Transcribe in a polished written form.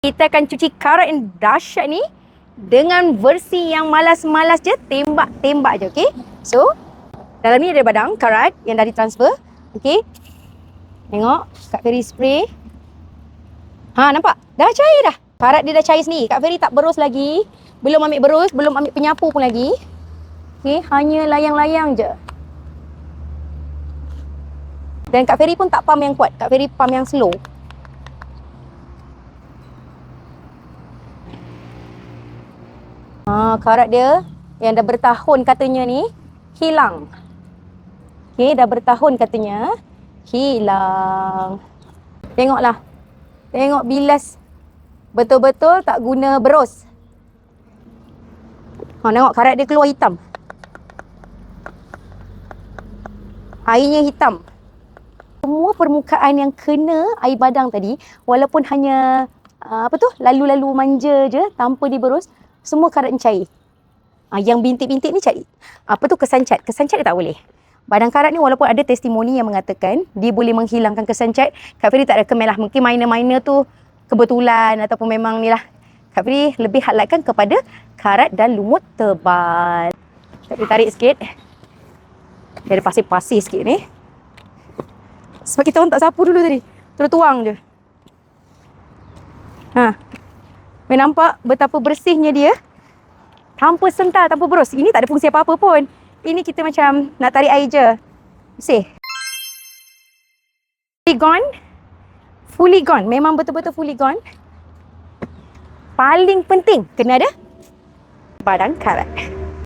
Kita akan cuci karat yang dahsyat ni dengan versi yang malas-malas je, tembak-tembak je, okey? So, dalam ni ada badang karat yang dah ditransfer, okey? Tengok, Kak Fairy spray. Ha, nampak? Dah cair dah. Karat dia dah cair sendiri. Kak Fairy tak berus lagi. Belum ambil berus, belum ambil penyapu pun lagi. Okey, hanya layang-layang je. Dan Kak Fairy pun tak pump yang kuat. Kak Fairy pump yang slow. Karat dia yang dah bertahun katanya ni hilang. Okey, dah bertahun katanya hilang. Tengoklah. Tengok bilas. Betul-betul tak guna berus. Tengok karat dia keluar hitam. Airnya hitam. Semua permukaan yang kena air badang tadi, walaupun hanya lalu-lalu manja je tanpa diberus, semua karat cair. Yang bintik-bintik ni cari kesan cat. Kesan cat dia tak boleh. Badang karat ni walaupun ada testimoni yang mengatakan dia boleh menghilangkan kesan cat, Kak Fairy tak recommend lah. Mungkin minor-minor tu kebetulan ataupun memang ni lah. Kak Fairy lebih highlightkan kepada karat dan lumut tebal. Kak Fairy tarik sikit. Dia ada pasir-pasir sikit ni. Sebab kita orang tak sapu dulu tadi. Terus tuang je. Nampak betapa bersihnya dia. Tanpa sental, tanpa berus. Ini tak ada fungsi apa-apa pun. Ini kita macam nak tarik air je. Bersih. Fully gone. Fully gone. Memang betul-betul fully gone. Paling penting kena ada badang karat.